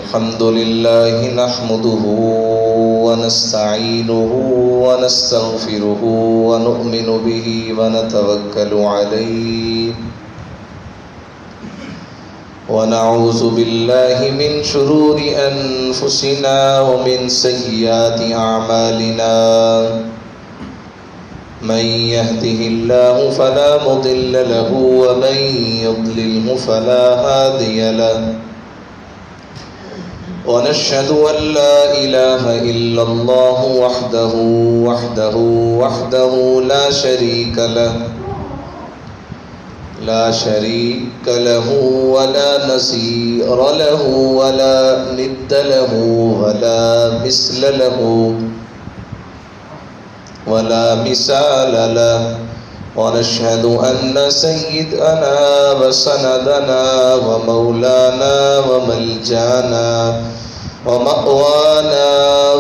الحمد لله نحمده ونستعينه ونستغفره ونؤمن به ونتوكل عليه ونعوذ بالله من شرور أنفسنا ومن سيئات أعمالنا من يهده الله فلا مضل له ومن يضلله فلا هادي له ونشهد أن لا إله إلا الله وحده لا شريك له ولا نظير له ولا ند له ولا مثل له ولا مثال له ونشهد أن سيدنا وسندنا ومولانا وملجانا ومأوانا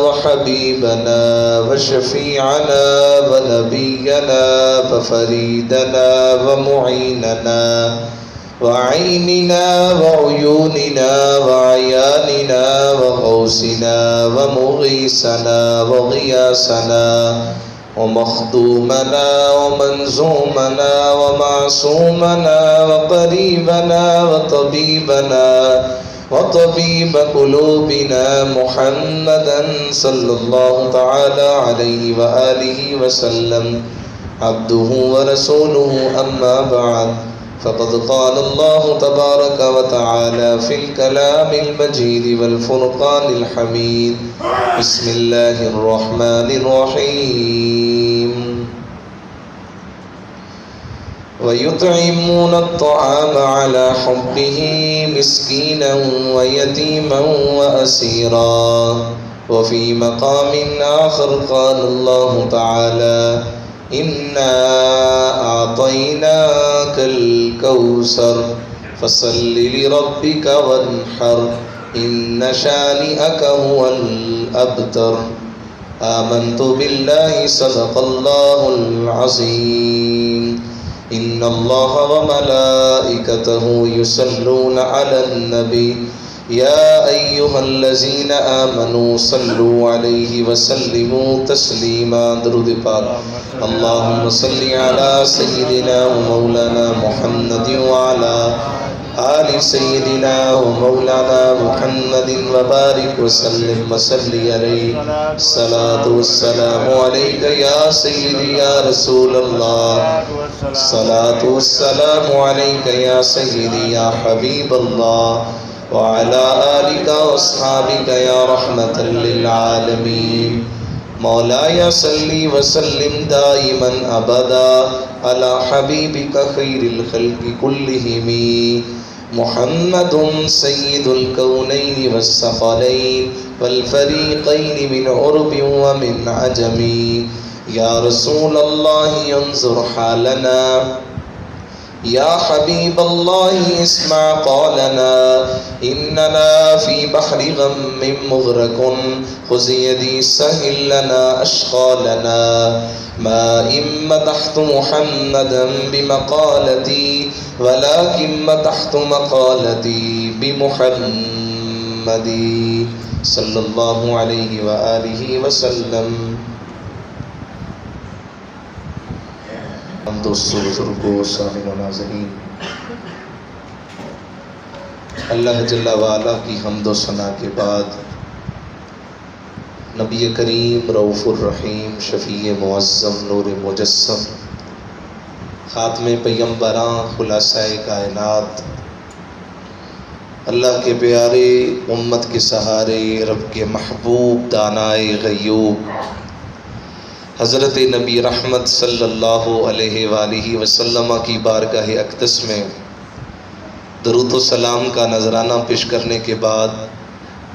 وحبيبنا وشفيعنا ونبينا وفريدنا ومعيننا وعيننا وعيوننا وعياننا وغوثنا ومغيثنا وغياثنا ومخدومنا ومنزومنا ومعصومنا وقريبنا وطبيب قلوبنا محمدا صلى الله تعالى عليه وآله وسلم عبده ورسوله أما بعد فقد قال الله تبارك وتعالى في الكلام المجيد والفرقان الحميد بسم الله الرحمن الرحيم ويطعمون الطعام على حبه مسكينا ويتيما وأسيرا وفي مقام آخر قال الله تعالى إنا أعطيناك الكوثر فصل لربك وانحر إن شانئك هو الأبتر آمنت بالله صدق الله العظيم إن الله وملائكته يصلون على النبي يا أيها الذين آمنوا صلوا عليه وسلموا تسليما درود پاک اللهم صل على سيدنا ومولانا محمد وعلى آل سيدنا ومولانا محمد وبارك وسلم وصلي عليه الصلاة والسلام عليك يا سيدي يا رسول الله الصلاة والسلام عليك يا سيدي يا حبيب الله وعلى آلك وأصحابك يا رحمة للعالمين مولاي صل وسلم دائما أبدا على حبيبك خير الخلق كلهم محمد سيد الكونين والثقلين والفريقين من عرب ومن عجم يا رسول الله انظر حالنا يا حبيب الله اسمع قولنا إننا في بحر غم مغرق خذ يدي سهل لنا أشغالنا ما إن مدحت محمدا بمقالتي ولكن مدحت مقالتي بمحمد صلى الله عليه وآله وسلم. ہم دوستوں بزرگوں سامعین و ناظرین، اللہ جل وعلا کی حمد و ثنا کے بعد نبی کریم رؤوف الرحیم شفیع معظم نور مجسم خاتم پیمبراں خلاصہ کائنات اللہ کے پیارے امت کے سہارے رب کے محبوب دانائے غیوب حضرت نبی رحمت صلی اللہ علیہ وآلہ وسلم کی بارگاہ اقدس میں درود و سلام کا نذرانہ پیش کرنے کے بعد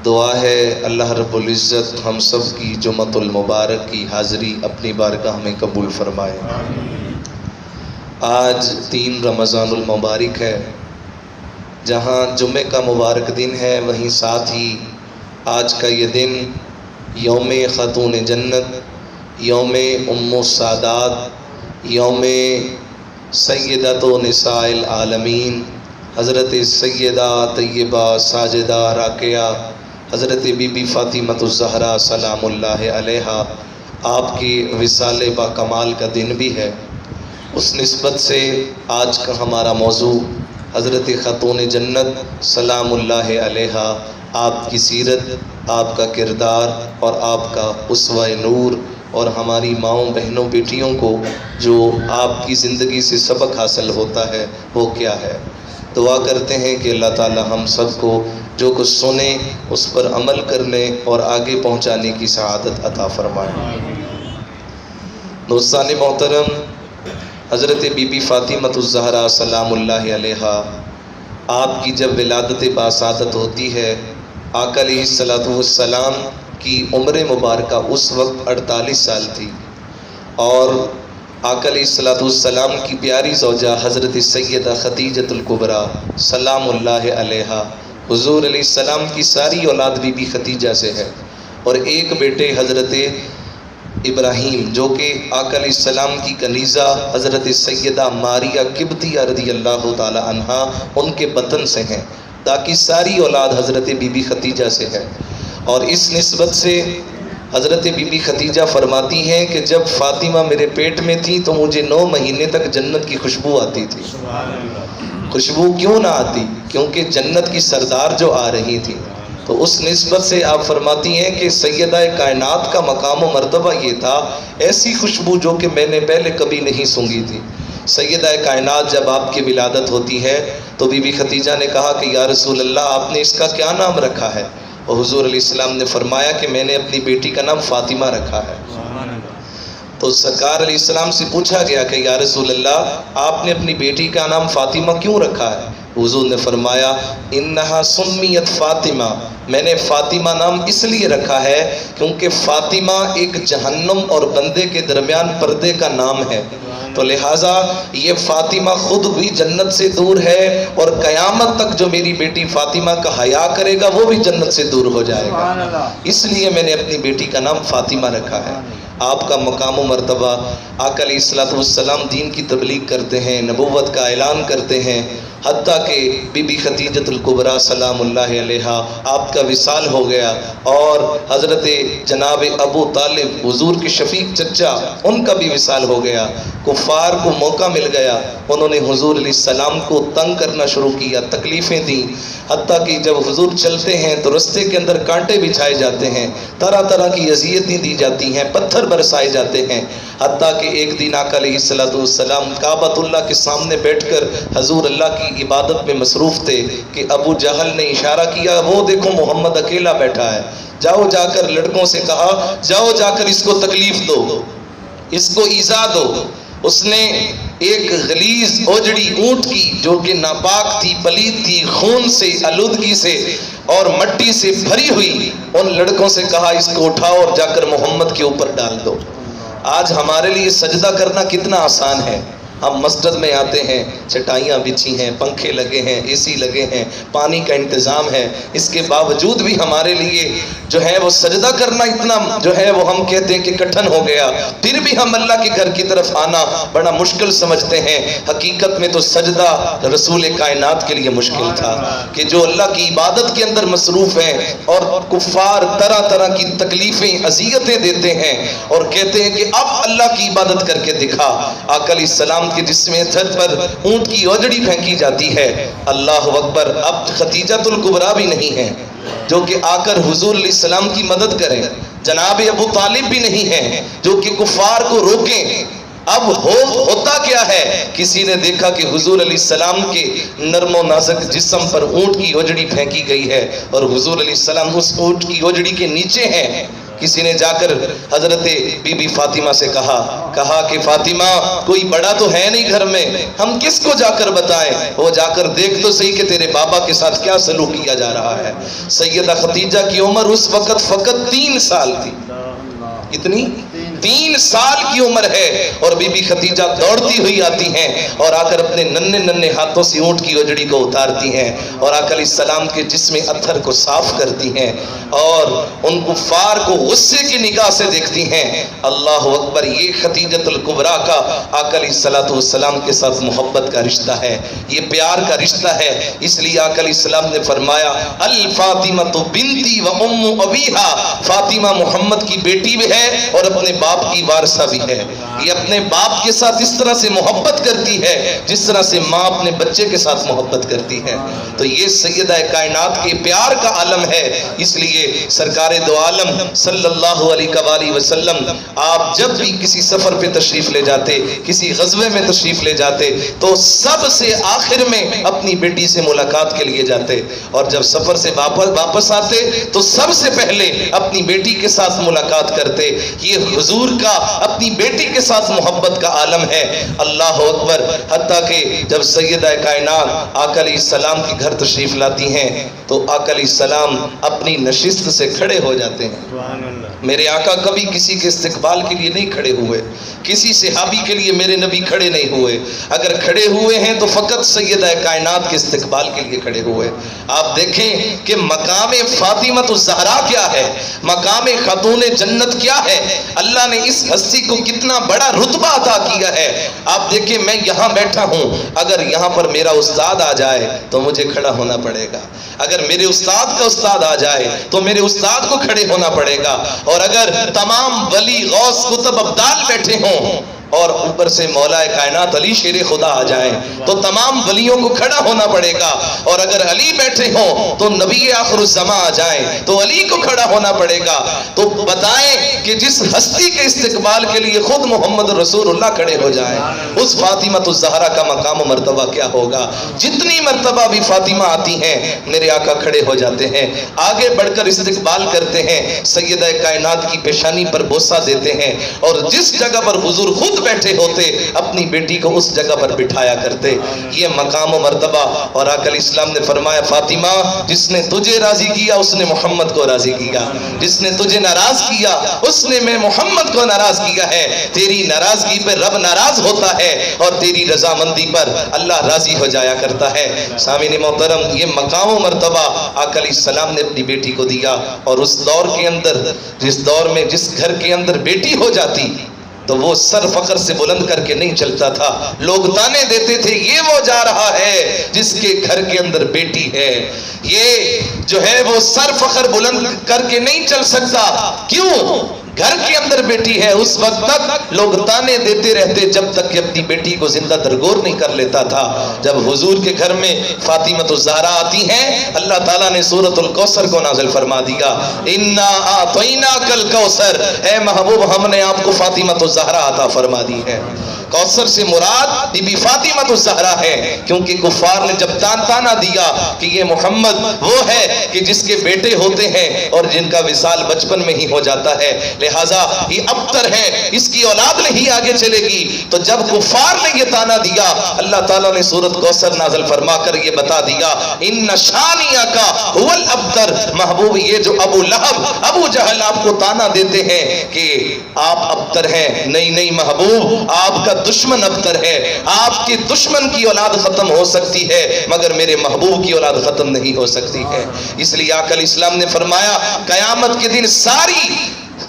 دعا ہے اللہ رب العزت ہم سب کی جمعۃ المبارک کی حاضری اپنی بارگاہ میں قبول فرمائے. آج 3 رمضان المبارک ہے. جہاں جمعے کا مبارک دن ہے وہیں ساتھ ہی آج کا یہ دن یوم خاتون جنت، یوم ام السادات، یوم سیدۃ نساء العالمین حضرت سیدہ طیبہ ساجدہ راکیہ حضرت بی بی فاطمۃ الزہرا سلام اللہ علیہا، آپ کی وصال با کمال کا دن بھی ہے۔ اس نسبت سے آج کا ہمارا موضوع حضرت خاتون جنت سلام اللہ علیہا، آپ کی سیرت، آپ کا کردار اور آپ کا اسوہ نور، اور ہماری ماؤں بہنوں بیٹیوں کو جو آپ کی زندگی سے سبق حاصل ہوتا ہے وہ کیا ہے۔ دعا کرتے ہیں کہ اللہ تعالی ہم سب کو جو کچھ سنیں اس پر عمل کرنے اور آگے پہنچانے کی سعادت عطا فرمائے۔ دوستان محترم، حضرت بی بی فاطمۃ الزہرا سلام اللہ علیہا، آپ کی جب ولادت باسعادت ہوتی ہے، آقا علیہ الصلوۃ والسلام کی عمر مبارکہ اس وقت 48 سال تھی، اور آقا علیہ الصلوۃ والسلام کی پیاری زوجہ حضرت سیدہ خدیجۃ الکبریٰ سلام اللہ علیہا، حضور علیہ السلام کی ساری اولاد بی بی خدیجہ سے ہے، اور ایک بیٹے حضرت ابراہیم جو کہ آقا علیہ السلام کی کنیزہ حضرت سیدہ ماریہ قبطیہ رضی اللہ تعالی عنہا ان کے بطن سے ہیں، تاکہ ساری اولاد حضرت بی بی خدیجہ سے ہے۔ اور اس نسبت سے حضرت بی بی خدیجہ فرماتی ہیں کہ جب فاطمہ میرے پیٹ میں تھی تو مجھے 9 مہینے تک جنت کی خوشبو آتی تھی۔ خوشبو کیوں نہ آتی؟ کیونکہ جنت کی سردار جو آ رہی تھی۔ تو اس نسبت سے آپ فرماتی ہیں کہ سیدہ کائنات کا مقام و مرتبہ یہ تھا، ایسی خوشبو جو کہ میں نے پہلے کبھی نہیں سونگھی تھی۔ سیدہ کائنات جب آپ کی ولادت ہوتی ہے تو بی بی خدیجہ نے کہا کہ یا رسول اللہ آپ نے اس کا کیا نام رکھا ہے؟ اور حضور علیہ السلام نے فرمایا کہ میں نے اپنی بیٹی کا نام فاطمہ رکھا ہے۔ تو سرکار علیہ السلام سے پوچھا گیا کہ یا رسول اللہ آپ نے اپنی بیٹی کا نام فاطمہ کیوں رکھا ہے؟ حضور نے فرمایا انہا سمیت فاطمہ، میں نے فاطمہ نام اس لیے رکھا ہے کیونکہ فاطمہ ایک جہنم اور بندے کے درمیان پردے کا نام ہے، تو لہٰذا یہ فاطمہ خود بھی جنت سے دور ہے، اور قیامت تک جو میری بیٹی فاطمہ کا حیا کرے گا وہ بھی جنت سے دور ہو جائے گا، اس لیے میں نے اپنی بیٹی کا نام فاطمہ رکھا ہے۔ آپ کا مقام و مرتبہ، آقا علیہ الصلوۃ والسلام دین کی تبلیغ کرتے ہیں، نبوت کا اعلان کرتے ہیں، حتیٰ کہ بی بی خدیجۃ الکبریٰ سلام اللہ علیہا آپ کا وصال ہو گیا، اور حضرت جناب ابو طالب حضور کے شفیق چچا ان کا بھی وصال ہو گیا۔ کفار کو موقع مل گیا، انہوں نے حضور علیہ السلام کو تنگ کرنا شروع کیا، تکلیفیں دیں، حتیٰ کہ جب حضور چلتے ہیں تو رستے کے اندر کانٹے بچھائے جاتے ہیں، طرح طرح کی اذیتیں دی جاتی ہیں، پتھر برسائے جاتے ہیں، حتیٰ کہ ایک دن آقا علیہ السلام کعبۃ اللہ کے سامنے بیٹھ کر حضور اللہ کی عبادت میں مصروف تھے کہ ابو جہل نے اشارہ کیا وہ دیکھو محمد اکیلا بیٹھا ہے، جاؤ جا کر لڑکوں سے کہا جاؤ جا کر اس کو تکلیف دو، اس کو ایذا دو۔ اس نے ایک غلیظ اوجڑی اونٹ کی جو کہ ناپاک تھی، پلید تھی، خون سے، آلودگی سے اور مٹی سے بھری ہوئی، ان لڑکوں سے کہا اس کو اٹھاؤ اور جا کر محمد کے اوپر ڈال دو۔ آج ہمارے لیے سجدہ کرنا کتنا آسان ہے، ہم مسجد میں آتے ہیں، چٹائیاں بچھی ہیں، پنکھے لگے ہیں، اے سی لگے ہیں، پانی کا انتظام ہے، اس کے باوجود بھی ہمارے لیے جو ہے وہ سجدہ کرنا اتنا جو ہے وہ ہم کہتے ہیں کہ کٹھن ہو گیا، پھر بھی ہم اللہ کے گھر کی طرف آنا بڑا مشکل سمجھتے ہیں۔ حقیقت میں تو سجدہ رسول کائنات کے لیے مشکل تھا کہ جو اللہ کی عبادت کے اندر مصروف ہیں، اور کفار طرح طرح کی تکلیفیں اذیتیں دیتے ہیں اور کہتے ہیں کہ اب اللہ کی عبادت کر کے دکھا۔ آقا علیہ السلام کے جسم تھر پر اونٹ کی اوجڑی پھینکی جاتی ہے، اللہ اکبر، اب خدیجۃ الکبریٰ بھی نہیں ہے جو کہ آ کر حضور علیہ السلام کی مدد کریں، جناب ابو طالب بھی نہیں ہے جو کہ کفار کو روکیں۔ اب ہوتا کیا ہے، کسی نے دیکھا کہ حضور علیہ السلام کے نرم و نازک جسم پر اونٹ کی اوجڑی پھینکی گئی ہے، اور حضور علیہ السلام اس اونٹ کی اوجڑی کے نیچے ہیں۔ کسی نے جا کر حضرت بی بی فاطمہ سے کہا کہ فاطمہ کوئی بڑا تو ہے نہیں گھر میں، ہم کس کو جا کر بتائیں، وہ جا کر دیکھ تو صحیح کہ تیرے بابا کے ساتھ کیا سلوک کیا جا رہا ہے۔ سیدہ خدیجہ کی عمر اس وقت فقط 3 سال تھی، کتنی؟ 3 سال کی عمر ہے اور بی بی خدیجہ دوڑتی ہوئی آتی ہیں اور آ کر اپنے ننھے ننھے ہاتھوں سے اونٹ کی اجڑی کو اتارتی ہیں اور آقا علیہ السلام کے جسم اتھر کو صاف کرتی ہیں اور ان کفار کو غصے کی نگاہ سے دیکھتی ہیں. اللہ اکبر. یہ خدیجۃ الکبریٰ کا آقا علیہ السلام کے ساتھ محبت کا رشتہ ہے, یہ پیار کا رشتہ ہے. اس لیے آقا علیہ السلام نے فرمایا الفاطمہ بنتی و ام ابیہا, فاطمہ محمد کی بیٹی بھی ہے اور اپنے باپ کی وارثہ بھی ہے. یہ اپنے باپ کے ساتھ اس طرح سے محبت کرتی ہے جس طرح سے ماں اپنے بچے کے ساتھ محبت کرتی ہے. تو یہ سیدہ کائنات کے پیار کا عالم ہے. اس لیے سرکار دو عالم صلی اللہ علیہ وآلہ وسلم آپ جب بھی کسی سفر پہ تشریف لے جاتے, کسی غزوے میں تشریف لے جاتے, تو سب سے آخر میں اپنی بیٹی سے ملاقات کے لیے جاتے, اور جب سفر سے واپس آتے تو سب سے پہلے اپنی بیٹی کے ساتھ ملاقات کرتے. یہ حضور کا اپنی بیٹی کے ساتھ محبت کا عالم ہے. اللہ اکبر. حتیٰ کہ جب سیدہ کائنات آقا علیہ السلام کے گھر تشریف لاتی ہیں تو آقا علیہ السلام اپنی نشست سے کھڑے ہو جاتے ہیں. میرے آقا کبھی کسی کے استقبال کے لیے نہیں کھڑے ہوئے, کسی صحابی کے لیے میرے نبی کھڑے نہیں ہوئے. اگر کھڑے ہوئے ہیں تو فقط سیدہ کائنات کے استقبال کے لیے کھڑے ہوئے. آپ دیکھیں کہ مقام فاطمہ الزہرا کیا ہے, مقام خاتون جنت کیا ہے. اللہ نے اس ہستی کو کتنا بڑا رتبہ عطا کیا ہے. آپ دیکھیں میں یہاں بیٹھا ہوں, اگر یہاں پر میرا استاد آ جائے تو مجھے کھڑا ہونا پڑے گا. اگر میرے استاد کا استاد آ جائے تو میرے استاد کو کھڑے ہونا پڑے گا. اور اگر تمام ولی غوث کتب ابدال بیٹھے ہوں اور اوپر سے مولا کائنات علی شیر خدا آ جائیں تو تمام ولیوں کو کھڑا ہونا پڑے گا. اور اگر علی بیٹھے ہوں تو نبی آخر الزماں آ جائیں تو علی کو کھڑا ہونا پڑے گا. تو بتائیں کہ جس ہستی کے استقبال کے لیے خود محمد رسول اللہ کھڑے ہو جائیں, اس فاطمہ الزہرا کا مقام و مرتبہ کیا ہوگا. جتنی مرتبہ بھی فاطمہ آتی ہیں میرے آقا کھڑے ہو جاتے ہیں, آگے بڑھ کر استقبال کرتے ہیں, سیدہ کائنات کی پیشانی پر بوسہ دیتے ہیں, اور جس جگہ پر حضور خود بیٹھے ہوتے اپنی بیٹی کو اس جگہ پر بٹھایا کرتے. یہ مقام و مرتبہ. اور آقا علیہ السلام نے فرمایا فاطمہ جس نے تجھے راضی کیا اس نے محمد کو راضی کیا, جس نے تجھے ناراض کیا اس نے میں محمد کو ناراض کیا ہے. تیری ناراضگی پر رب ناراض ہوتا ہے اور تیری رضامندی پر اللہ راضی ہو جایا کرتا ہے. سامعین محترم, یہ مقام و مرتبہ آقا علیہ السلام نے اپنی بیٹی کو دیا. اور اس دور کے اندر, جس دور میں جس گھر کے اندر بیٹی ہو جاتی تو وہ سر فخر سے بلند کر کے نہیں چلتا تھا. لوگ تانے دیتے تھے یہ وہ جا رہا ہے جس کے گھر کے اندر بیٹی ہے, یہ جو ہے وہ سر فخر بلند کر کے نہیں چل سکتا. کیوں؟ گھر کے اندر بیٹی ہے. اس وقت تک لوگ تانے دیتے رہتے جب تک کہ اپنی بیٹی کو زندہ درگور نہیں کر لیتا تھا. جب حضور کے گھر میں فاطمہ الزہرا آتی ہیں اللہ تعالیٰ نے سورۃ الکوثر کو نازل فرما دیا. انا اعطیناک الکوثر, اے محبوب ہم نے آپ کو فاطمہ الزہرا عطا فرما دی ہے. کوثر سے مراد بی بی فاطمہ الزہرا ہے, کیونکہ کفار نے جب تانا دیا کہ یہ محمد وہ ہے کہ جس کے بیٹے ہوتے ہیں اور جن کا وصال بچپن میں ہی ہو جاتا ہے, لہٰذا یہ ابتر ہے, اس کی اولاد نہیں آگے چلے گی. تو جب کفار نے یہ تانا دیا اللہ تعالیٰ نے سورۃ کوثر نازل فرما کر یہ بتا دیا ان شانیک هو الابتر. محبوب یہ جو ابو لہب ابو جہل آپ کو تانا دیتے ہیں کہ آپ ابتر ہیں, نہیں محبوب آپ کا دشمن ابتر ہے. آپ کے دشمن کی اولاد ختم ہو سکتی ہے مگر میرے محبوب کی اولاد ختم نہیں ہو سکتی ہے. اس لیے آقا علیہ السلام نے فرمایا قیامت کے دن ساری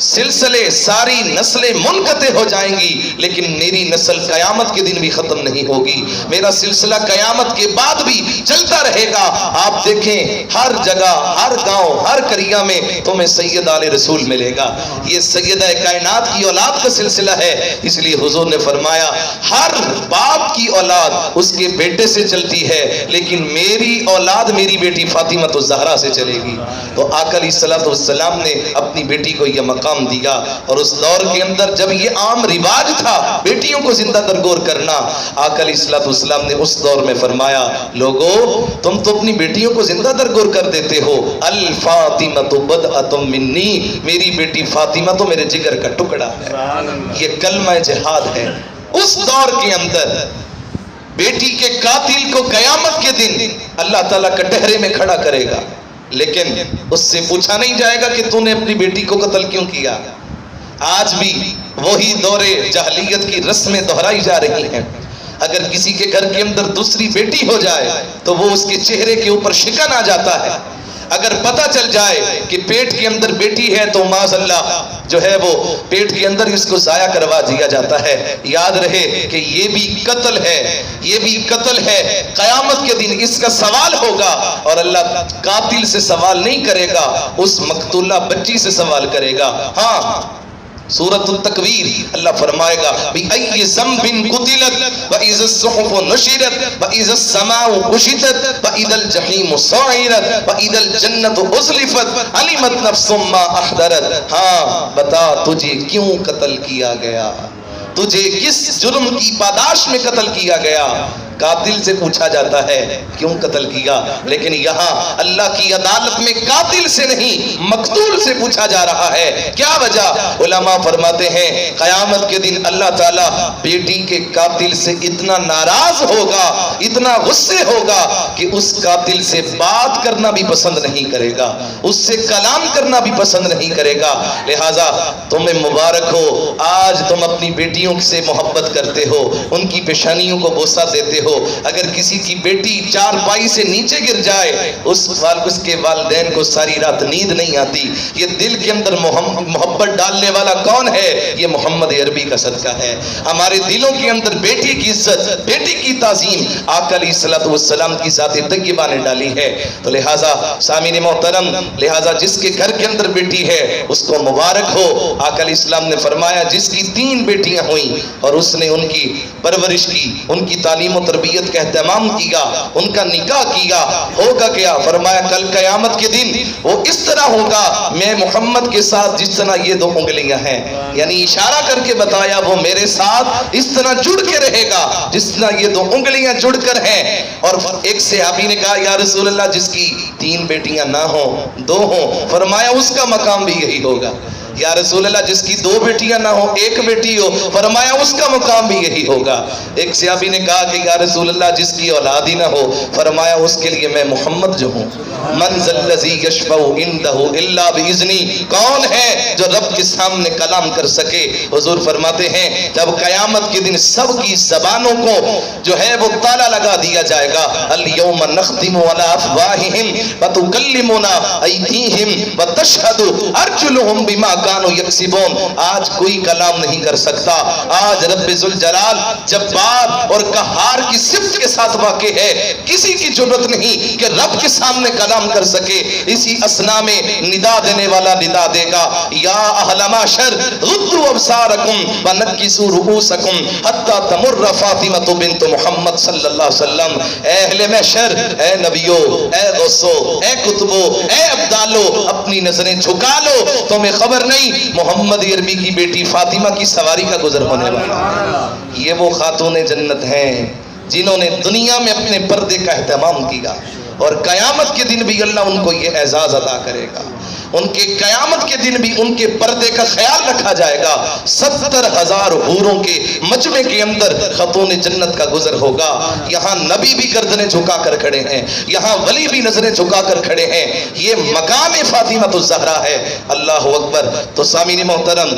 سلسلے ساری نسلیں منقطع ہو جائیں گی لیکن میری نسل قیامت کے دن بھی ختم نہیں ہوگی. میرا سلسلہ قیامت کے بعد بھی چلتا رہے گا. آپ دیکھیں ہر جگہ, ہر گاؤں, ہر قریہ میں تمہیں سید آل رسول ملے گا. یہ سیدہ کائنات کی اولاد کا سلسلہ ہے. اس لیے حضور نے فرمایا ہر باپ کی اولاد اس کے بیٹے سے چلتی ہے لیکن میری اولاد میری بیٹی فاطمہ الزہرا سے چلے گی. تو آقا علیہ السلام نے اپنی بیٹی کو یہ مقام دیا. اور اس دور کے اندر جب یہ عام رواج تھا بیٹیوں کو زندہ درگور کرنا, آقا علیہ السلام نے اس دور میں فرمایا لوگو تم تو اپنی بیٹیوں کو زندہ درگور کر دیتے ہو. الفاطمۃ بدعۃ منی, میری بیٹی فاطمہ تو میرے جگر کا ٹکڑا ہے. یہ کلمہ جہاد ہے. اس دور کے اندر بیٹی کے قاتل کو قیامت کے دن اللہ تعالیٰ کٹہرے میں کھڑا کرے گا لیکن اس سے پوچھا نہیں جائے گا کہ تو نے اپنی بیٹی کو قتل کیوں کیا. آج بھی وہی دور جاہلیت کی رسمیں دہرائی جا رہی ہیں۔ اگر کسی کے گھر کے اندر دوسری بیٹی ہو جائے تو وہ اس کے چہرے کے اوپر شکن آ جاتا ہے۔ اگر پتہ چل جائے کہ پیٹ کے اندر بیٹی ہے تو معاذ اللہ جو ہے وہ پیٹ کے اندر اس کو ضائع کروا دیا جاتا ہے۔ یاد رہے کہ یہ بھی قتل ہے، یہ بھی قتل ہے۔ قیامت کے دن اس کا سوال ہوگا اور اللہ قاتل سے سوال نہیں کرے گا، اس مقتولہ بچی سے سوال کرے گا۔ ہاں، سورۃ التکویر اللہ فرمائے گا بِأَيِّ ذَنبٍ قُتِلَتْ وَإِذَا الصُّحُفُ نُشِرَتْ وَإِذَا السَّمَاءُ كُشِطَتْ وَإِذَا الْجَحِيمُ سُعِّرَتْ وَإِذَا الْجَنَّةُ أُزْلِفَتْ عَلِمَتْ نَفْسٌ مَّا أَحْضَرَتْ۔ ہاں بتا تجھے کیوں قتل کیا گیا، تجھے کس جرم کی پاداش میں قتل کیا گیا؟ قاتل سے پوچھا جاتا ہے کیوں قتل کیا، لیکن یہاں اللہ کی عدالت میں قاتل سے نہیں مقتول سے پوچھا جا رہا ہے۔ کیا وجہ؟ علماء فرماتے ہیں قیامت کے دن اللہ تعالیٰ بیٹی کے قاتل سے اتنا ناراض ہوگا، اتنا غصے ہوگا کہ اس قاتل سے بات کرنا بھی پسند نہیں کرے گا، اس سے کلام کرنا بھی پسند نہیں کرے گا۔ لہٰذا تمہیں مبارک ہو، آج تم اپنی بیٹیوں سے محبت کرتے ہو، ان کی پیشانیوں کو بوسہ دیتے ہو۔ اگر کسی کی بیٹی چار پائی سے نیچے گر جائے اس کے والدین کو ساری رات نیند نہیں آتی۔ یہ دل کے اندر محبت ڈالنے والا کون ہے؟ یہ محمد عربی کا صدقہ ہے۔ ہمارے دلوں کے اندر بیٹی کی عزت، بیٹی کی تعظیم آقا علیہ الصلوۃ والسلام کی ذات طیبہ نے ڈالی ہے۔ تو لہٰذا سامعین محترم، لہٰذا جس کے گھر کے اندر بیٹی ہے اس کو مبارک ہو۔ آقا علیہ السلام نے فرمایا جس کی 3 بیٹیاں ہوئیں اور اس نے ان کی پرورش کی، ان کی تعلیم و تربیت کا اہتمام کیا، ان کا نکاح کیا، ہوگا کیا؟ فرمایا کل قیامت کے دن وہ اس طرح ہوگا میں محمد کے ساتھ جس طرح یہ 2 انگلیاں ہیں، یعنی اشارہ کر کے بتایا وہ میرے ساتھ اس طرح جڑ کے رہے گا جس طرح یہ 2 انگلیاں جڑ کر ہیں۔ اور ایک صحابی نے کہا یا رسول اللہ جس کی 3 بیٹیاں نہ ہوں 2 ہوں، فرمایا اس کا مقام بھی یہی ہوگا۔ یا رسول اللہ جس کی 2 بیٹیاں نہ ہو 1 بیٹی ہو، فرمایا اس کا مقام بھی یہی ہوگا۔ ایک صحابی نے کہا کہ یا رسول اللہ جس کی اولاد ہی نہ ہو، فرمایا اس کے لیے میں محمد جو ہوں۔ من ذا الذی یشفع عنده الا باذنی، کون ہے جو رب کے سامنے کلام کر سکے؟ حضور فرماتے ہیں جب قیامت کے دن سب کی زبانوں کو جو ہے وہ تالا لگا دیا جائے گا، الیوم نختم علی افواہہم وتکلمنا ایدیہم وتشہد ارجلہم بما کانوا یکسبون۔ آج کوئی کلام نہیں کر سکتا، آج رب ذوالجلال جبار اور قہار کی صفت کے ساتھ واقع ہے، کسی کی جرأت نہیں کہ رب کے سامنے کلام کر سکے۔ اسی اسنا میں ندا دینے والا ندا دے گا یا اہل معشر غضوا ابصارکم ونکسوا رؤوسکم حتی تمر فاطمہ بنت محمد صلی اللہ علیہ وسلم۔ اے اہل معشر، اے نبیو، اے غوثو، اے کتبو، اے ابدالو، اپنی نظریں جھکا لو، تمہیں خبر نہیں محمد عربی کی بیٹی فاطمہ کی سواری کا گزر ہونے والا۔ یہ وہ خاتون جنت ہیں جنہوں نے دنیا میں اپنے پردے کا اہتمام کیا اور قیامت کے دن بھی اللہ ان کو یہ اعزاز عطا کرے گا۔ ان کے قیامت کے دن بھی ان کے پردے کا خیال رکھا جائے گا۔ 70,000 حوروں کے مجمع کے اندر خاتون جنت کا گزر ہوگا۔ یہاں نبی بھی گردنیں جھکا کر کھڑے ہیں، یہاں ولی بھی نظریں جھکا کر کھڑے ہیں۔ یہ مقام فاطمہ الزہرا ہے۔ اللہ اکبر۔ تو سامعین محترم،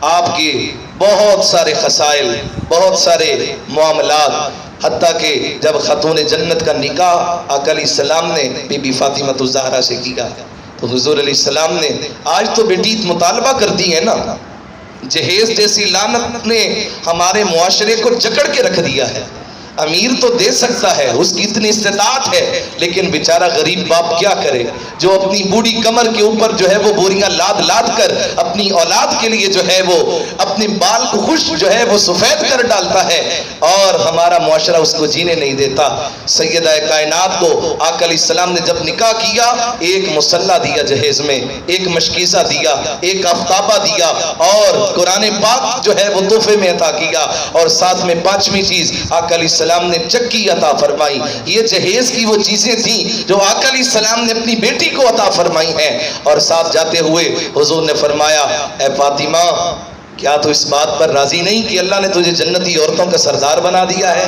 آپ کے بہت سارے خصائل، بہت سارے معاملات، حتیٰ کہ جب خاتون جنت کا نکاح آقا علیہ السلام نے بی بی فاطمہ الزہرا سے کیا تو حضور علیہ السلام نے آج تو بیٹی مطالبہ کرتی ہے نا، جہیز جیسی لعنت نے ہمارے معاشرے کو جکڑ کے رکھ دیا ہے۔ امیر تو دے سکتا ہے، اس کی اتنی استطاعت ہے، لیکن بیچارہ غریب باپ کیا کرے جو اپنی بوڑھی کمر کے اوپر جو ہے وہ بوریاں لاد لاد کر اپنی اولاد کے لیے جو ہے وہ اپنے بال کو خوش جو ہے وہ سفید کر ڈالتا ہے، اور ہمارا معاشرہ اس کو جینے نہیں دیتا۔ سیدہ کائنات کو آقا علیہ السلام نے جب نکاح کیا، ایک مسلح دیا جہیز میں، ایک مشکیزہ دیا، ایک آفتابہ دیا، اور قرآن پاک جو ہے وہ تحفے میں عطا کیا، اور ساتھ میں 5ویں چیز آقا علیہ السلام نے چکی عطا فرمائی۔ یہ جہیز کی وہ چیزیں تھیں جو آقا علیہ السلام نے اپنی بیٹی کو عطا فرمائی ہیں۔ اور ساتھ جاتے ہوئے حضور نے فرمایا اے فاطمہ کیا تو اس بات پر راضی نہیں کہ اللہ نے تجھے جنتی عورتوں کا سردار بنا دیا ہے؟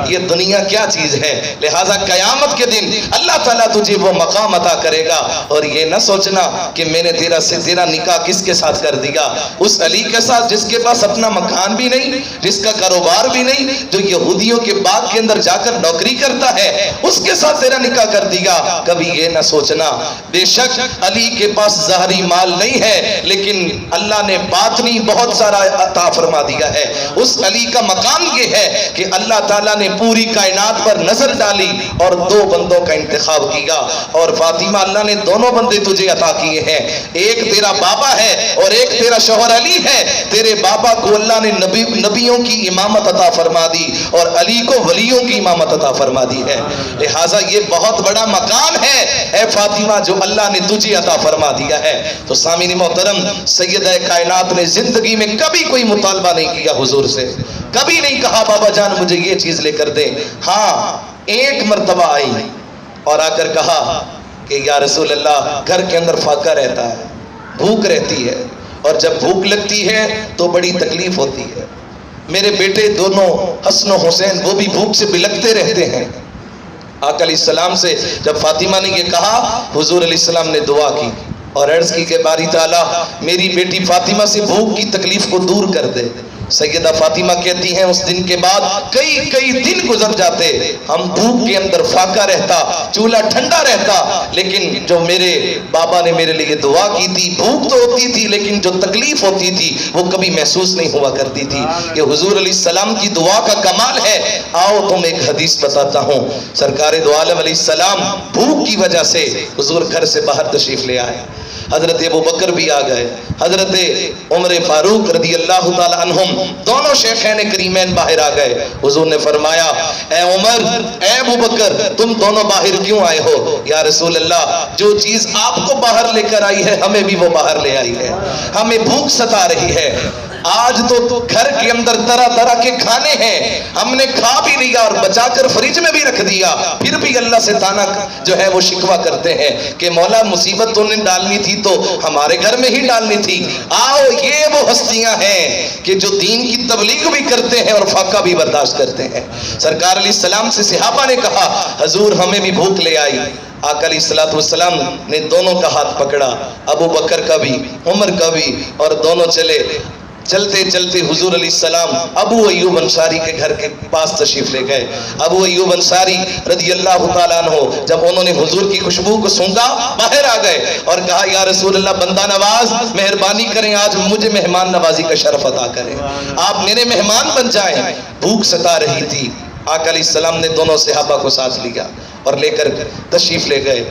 یہ دنیا کیا چیز ہے؟ لہٰذا قیامت کے دن اللہ تعالیٰ تجھے وہ مقام عطا کرے گا، اور یہ نہ سوچنا کہ میں نے تیرا نکاح کس کے ساتھ کر دیا، اس علی کے ساتھ جس کے پاس اپنا مکان بھی نہیں، جس کا کاروبار بھی نہیں، جو یہودیوں کے باغ کے اندر جا کر نوکری کرتا ہے، اس کے ساتھ تیرا نکاح کر دیا۔ کبھی یہ نہ سوچنا، بے شک علی کے پاس ظاہری مال نہیں ہے، لیکن اللہ نے باطنی بہت سارا عطا فرما دیا ہے۔ اس علی کا مقام یہ ہے کہ اللہ تعالیٰ نے پوری کائنات پر نظر ڈالی اور دو بندوں کا انتخاب کیا، اور فاطمہ اللہ نے دونوں بندے تجھے عطا کیے ہیں، ایک تیرا بابا ہے اور ایک تیرا شوہر علی ہے۔ تیرے بابا کو اللہ نے نبیوں کی امامت عطا فرما دی اور علی کو ولیوں کی امامت عطا فرما دی ہے، لہٰذا یہ بہت بڑا مقام ہے اے فاطمہ جو اللہ نے تجھے عطا فرما دیا ہے۔ تو سامعین محترم، سیدہ کائنات نے زندگی میں کبھی کوئی مطالبہ نہیں کیا حضور سے، کبھی نہیں کہا بابا جان مجھے یہ چیز لے کر دے۔ ہاں ایک مرتبہ آئی اور آ کر کہا کہ یا رسول اللہ گھر کے اندر فاقہ رہتا ہے، بھوک رہتی ہے، اور جب بھوک لگتی ہے تو بڑی تکلیف ہوتی ہے، میرے بیٹے دونوں حسن و حسین وہ بھی بھوک سے بلکتے رہتے ہیں۔ آقا علیہ السلام سے جب فاطمہ نے یہ کہا، حضور علیہ السلام نے دعا کی اور عرض کی کہ باری تعالیٰ میری بیٹی فاطمہ سے بھوک کی تکلیف کو دور کر دے۔ سیدہ فاطمہ کہتی ہیں اس دن کے بعد کئی دن گزر جاتے، ہم بھوک کے اندر فاقہ رہتا، چولہا ٹھنڈا رہتا، لیکن جو میرے بابا نے میرے لیے دعا کی تھی، بھوک تو ہوتی تھی لیکن جو تکلیف ہوتی تھی وہ کبھی محسوس نہیں ہوا کرتی تھی۔ یہ حضور علیہ السلام کی دعا کا کمال ہے۔ آؤ تم ایک حدیث بتاتا ہوں، سرکار دو عالم علیہ السلام بھوک کی وجہ سے حضور گھر سے باہر تشریف لے آئے، حضرت ابو بکر بھی آ گئے، حضرت عمر فاروق رضی اللہ تعالی عنہم دونوں شیخین کریمین باہر آ گئے۔ حضور نے فرمایا اے عمر اے ابو بکر تم دونوں باہر کیوں آئے ہو؟ یا رسول اللہ جو چیز آپ کو باہر لے کر آئی ہے ہمیں بھی وہ باہر لے آئی ہے، ہمیں بھوک ستا رہی ہے، آج تو گھر کے اندر طرح طرح کے کھانے ہیں، ہم نے کھا بھی لیا اور بچا کر فریج میں بھی رکھ دیا، پھر بھی اللہ سے تانا جو ہے وہ شکوہ کرتے ہیں کہ مولا مصیبت تو نے ڈالنی تھی تو ہمارے گھر میں ہی ڈالنی تھی۔ آؤ یہ وہ ہستیاں ہیں کہ جو دین کی تبلیغ بھی کرتے ہیں اور فاقہ بھی برداشت کرتے ہیں۔ سرکار علیہ السلام سے صحابہ نے کہا حضور ہمیں بھی بھوک لے آئی۔ آقا علیہ السلام نے دونوں کا ہاتھ پکڑا، ابو بکر کا بھی عمر کا بھی، اور دونوں چلے۔ چلتے چلتے حضور علیہ السلام ابو ایوب انصاری کے گھر کے پاس تشریف لے گئے۔ ابو ایوب انصاری رضی اللہ تعالیٰ عنہ جب انہوں نے حضور کی خوشبو کو سونگا باہر آ گئے اور کہا یا رسول اللہ بندہ نواز مہربانی کریں آج مجھے مہمان نوازی کا شرف عطا کریں، آپ میرے مہمان بن جائیں۔ بھوک ستا رہی تھی، آقا علیہ السلام نے دونوں صحابہ کو ساتھ لیا اور لے کر تشریف لے گئے۔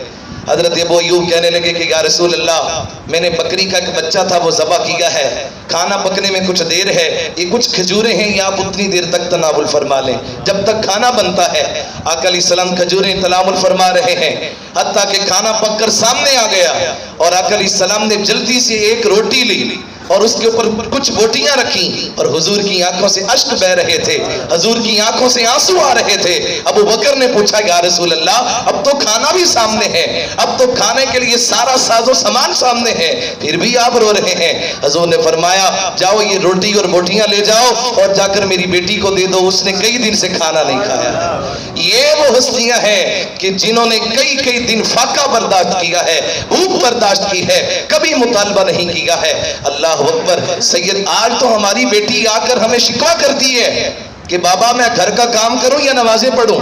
حضرت ابو ایوب کہنے لگے کہ یا رسول اللہ میں نے بکری کا ایک بچہ تھا وہ ذبح کیا ہے، کھانا پکنے میں کچھ دیر ہے، یہ کچھ کھجوریں ہیں یہ آپ اتنی دیر تک تناول فرما لیں جب تک کھانا بنتا ہے۔ آقا علیہ السلام کھجوریں تناول فرما رہے ہیں حتیٰ کہ کھانا پک کر سامنے آ گیا، اور آقا علیہ السلام نے جلدی سے ایک روٹی لی اور اس کے اوپر کچھ بوٹیاں رکھی، اور حضور کی آنکھوں سے اشک بہ رہے تھے، حضور کی آنکھوں سے آنسو آ رہے تھے۔ ابو بکر نے پوچھا یا رسول اللہ اب تو کھانا بھی سامنے ہے، اب تو کھانے کے لیے سارا ساز و سامان سامنے ہے، پھر بھی آپ رو رہے ہیں؟ حضور نے فرمایا جاؤ یہ روٹی اور بوٹیاں لے جاؤ اور جا کر میری بیٹی کو دے دو، اس نے کئی دن سے کھانا نہیں کھایا۔ یہ وہ ہستیاں ہیں کہ جنہوں نے کئی دن فاقہ برداشت کیا ہے، بھوک برداشت کی ہے، کبھی مطالبہ نہیں کیا ہے۔ اللہ اکبر۔ سید آج تو ہماری بیٹی آ کر ہمیں شکوہ کرتی ہے کہ بابا میں گھر کا کام کروں یا نمازیں پڑھوں،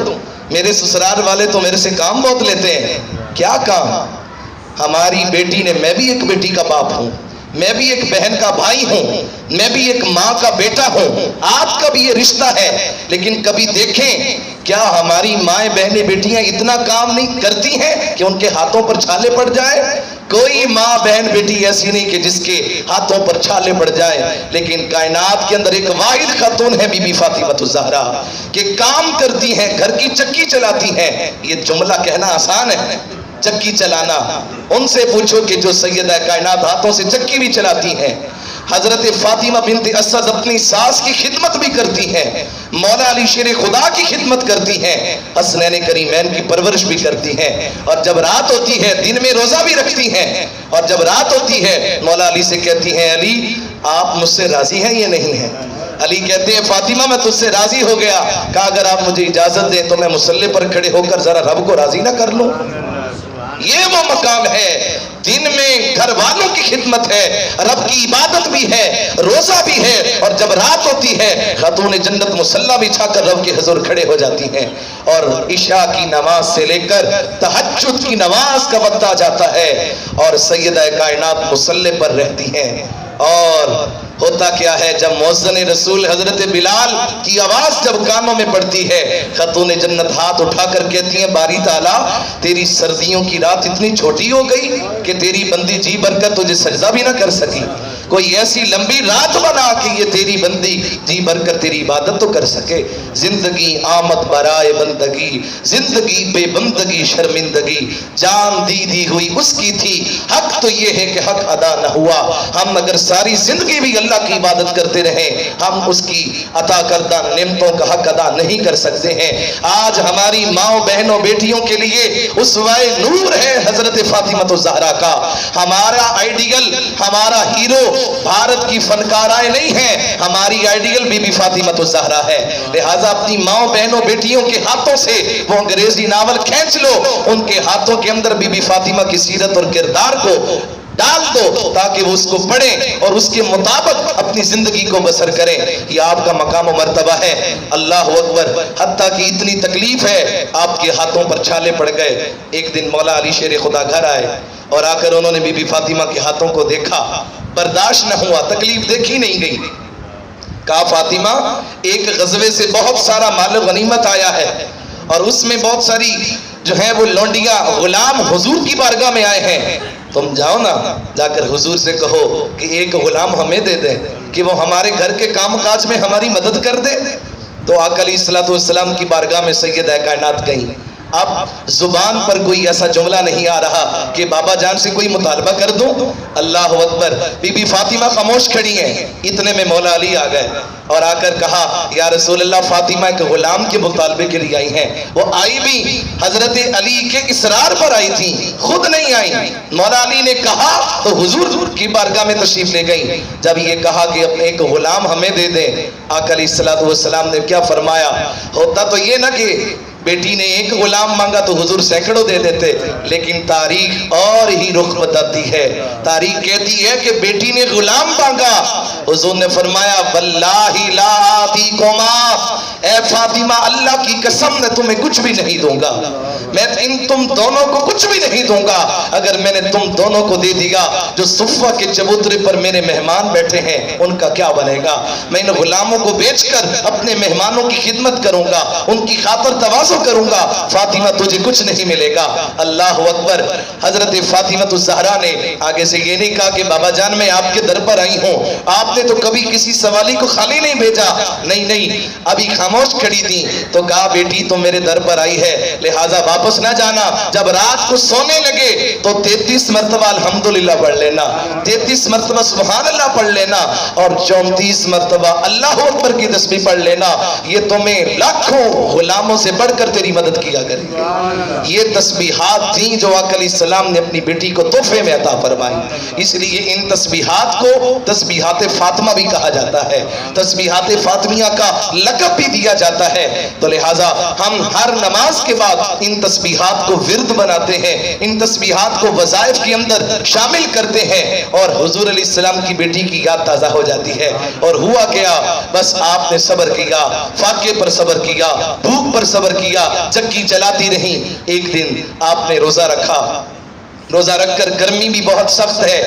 میرے سسرال والے تو میرے سے کام بہت لیتے ہیں۔ کیا کام؟ ہماری بیٹی نے، میں بھی ایک بیٹی کا باپ ہوں، میں بھی ایک بہن کا بھائی ہوں، میں بھی ایک ماں کا بیٹا ہوں، آپ کا بھی یہ رشتہ ہے، لیکن کبھی دیکھیں کیا ہماری مائیں بہنیں بیٹیاں اتنا کام نہیں کرتی ہیں کہ ان کے ہاتھوں پر چھالے پڑ جائے؟ کوئی ماں بہن بیٹی ایسی نہیں کہ جس کے ہاتھوں پر چھالے پڑ جائے، لیکن کائنات کے اندر ایک واحد خاتون ہے بی بی فاطمہ الزہرا کہ کام کرتی ہیں، گھر کی چکی چلاتی ہیں۔ یہ جملہ کہنا آسان ہے، چکی چلانا، ان سے پوچھو کہ جو سیدہ کائنات ہاتھوں سے چکی بھی چلاتی ہیں، حضرت فاطمہ بنت اسد اپنی ساس کی خدمت بھی کرتی ہیں، مولا علی شیر خدا کی خدمت کرتی ہیں، حسنین کریمین کی پرورش بھی کرتی ہیں، اور جب رات ہوتی ہے دن میں روزہ بھی رکھتی ہیں، اور جب رات ہوتی ہے مولا علی سے کہتی ہیں علی آپ مجھ سے راضی ہیں یا نہیں ہیں؟ علی کہتے ہیں فاطمہ میں تجھ سے راضی ہو گیا، کہا اگر آپ مجھے اجازت دیں تو میں مصلی پر کھڑے ہو کر ذرا رب کو راضی نہ کر لوں۔ یہ وہ مقام ہے، دن میں گھر والوں کی خدمت ہے، رب کی عبادت بھی ہے، روزہ بھی ہے، اور جب رات ہوتی ہے خاتون جنت مصلی بچھا کر رب کے حضور کھڑے ہو جاتی ہیں، اور عشاء کی نماز سے لے کر تہجد کی نماز کا وقت آ جاتا ہے اور سیدہ کائنات مصلی پر رہتی ہیں۔ اور ہوتا کیا ہے، جب مؤذن رسول حضرت بلال کی آواز جب کانوں میں پڑتی ہے، خاتون جنت ہاتھ اٹھا کر کہتی ہیں باری تعالیٰ تیری سردیوں کی رات اتنی چھوٹی ہو گئی کہ تیری بندی جی بھر کر تجھے سجدہ بھی نہ کر سکی، کوئی ایسی لمبی رات بنا کہ یہ تیری بندی جی بھر کر تیری عبادت تو کر سکے۔ زندگی آمد برائے بندگی، زندگی بے بندگی شرمندگی، جان دی ہوئی اس کی تھی، حق تو یہ ہے کہ حق ادا نہ ہوا۔ ہم اگر ساری زندگی بھی اللہ کی عبادت کرتے رہیں، ہم اس کی عطا کردہ نعمتوں کا حق ادا نہیں کر سکتے ہیں۔ آج ہماری ماں بہنوں بیٹیوں کے لیے اسوہ نور ہے حضرت فاطمہ الزہرا کا۔ ہمارا آئیڈیل، ہمارا ہیرو بھارت کی فنکارائیں نہیں ہیں، ہماری آئیڈیل بی بی فاطمہ الزہرا ہے۔ لہٰذا اپنی ماں بہنوں بیٹیوں کے ہاتھوں سے وہ انگریزی ناول کھینچ لو، ان کے ہاتھوں کے اندر بی بی فاطمہ کی سیرت اور کردار کو ڈال دو تاکہ وہ اس کو پڑھیں اور اس کے مطابق اپنی زندگی کو بسر کریں۔ یہ آپ کا مقام و مرتبہ ہے۔ اللہ اکبر، حتیٰ کہ اتنی تکلیف ہے آپ کے ہاتھوں پر چھالے پڑ گئے۔ ایک دن مولا علی شیر خدا گھر آئے اور آ کر انہوں نے بی بی فاطمہ کے ہاتھوں کو دیکھا، برداشت نہ ہوا، تکلیف دیکھی نہیں گئی۔ کہا فاطمہ ایک غزوے سے بہت سارا مال و غنیمت آیا ہے اور اس میں بہت ساری جو ہیں وہ لونڈیاں غلام حضور کی بارگاہ میں آئے ہیں، تم جاؤ نا، جا کر حضور سے کہو کہ ایک غلام ہمیں دے دیں کہ وہ ہمارے گھر کے کام کاج میں ہماری مدد کر دے۔ تو آقا علیہ السلام کی بارگاہ میں سیدہ کائنات گئیں۔ اب زبان پر کوئی ایسا جملہ نہیں آ رہا کہ بابا جان سے کوئی مطالبہ کر دوں۔ اللہ اکبر، بی بی فاطمہ خاموش کھڑی ہیں، اتنے میں مولا علی آ گئے اور آ کر کہا یا رسول اللہ فاطمہ ایک غلام کے مطالبے کے لیے آئی ہیں۔ وہ آئی بھی حضرت علی کے اصرار پر آئی تھی، خود نہیں آئی۔ مولا علی نے کہا تو حضور کی بارگاہ میں تشریف لے گئی۔ جب یہ کہا کہ اپنے ایک غلام ہمیں دے دیں، آقا علیہ السلام نے کیا فرمایا؟ ہوتا تو یہ نہ کہ بیٹی نے ایک غلام مانگا تو حضور سینکڑوں دے دیتے، لیکن تاریخ اور ہی رخ بتاتی ہے۔ تاریخ کہتی ہے کہ بیٹی نے غلام مانگا، حضور نے فرمایا واللہ لا آتیکما، اے فاطمہ اللہ کی قسم میں تمہیں کچھ بھی نہیں دوں گا، میں تم دونوں کو کچھ بھی نہیں دوں گا۔ اگر میں نے تم دونوں کو دے دیا، جو صفہ کے چبوترے پر میرے مہمان بیٹھے ہیں ان کا کیا بنے گا؟ میں ان غلاموں کو بیچ کر اپنے مہمانوں کی خدمت کروں گا، ان کی خاطر تواضع کروں گا، فاطمہ تجھے کچھ نہیں ملے گا۔ اللہ اکبر، حضرت فاطمہ الزہرا نے آگے سے یہ نہیں کہا کہ بابا جان میں آپ کے در پر آئی ہوں، آپ نے تو کبھی کسی سوالی کو خالی نہیں بھیجا، نہیں، ابھی خاموش کھڑی تھی تو کہا بیٹی تو میرے در پر آئی ہے لہٰذا واپس نہ جانا، جب رات کو سونے لگے تو 33 مرتبہ الحمدللہ پڑھ لینا، 33 مرتبہ سبحان اللہ پڑھ لینا اور 34 مرتبہ اللہ اکبر کی تسبیح پڑھ لینا، یہ تمہیں لاکھوں غلاموں سے بڑھ کر تیری مدد کیا کریں گے۔ یہ تسبیحات تھیں جو آقا علیہ السلام نے اپنی بیٹی کو تحفے میں عطا فرمائی، اس لیے ان تسبیحات کو تسبیحات فاطمہ بھی کہا جاتا ہے، تسبیحات فاطمیہ کا لقب بھی دیا جاتا ہے۔ تو لہٰذا ہم ہر نماز کے بعد ان تسبیحات کو ورد بناتے ہیں، ان تسبیحات کو وظائف کے اندر شامل کرتے ہیں اور حضور علیہ السلام کی بیٹی کی یاد تازہ ہو جاتی ہے۔ اور ہوا کیا، بس آپ نے صبر کیا، فاقے پر صبر کیا، بھوک پر صبر کیا، چکی چلاتی رہیں۔ ایک دن آپ نے روزہ رکھا، روزہ رکھ کر گرمی بھی بہت سخت ہے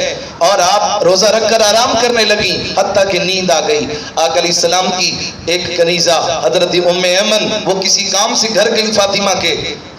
اور آپ روزہ رکھ کر آرام کرنے لگی، حتیٰ کہ نیند آ گئی۔ آقا علیہ السلام کی ایک کنیزہ حضرت ام ایمن وہ کسی کام سے گھر گئی فاطمہ کے،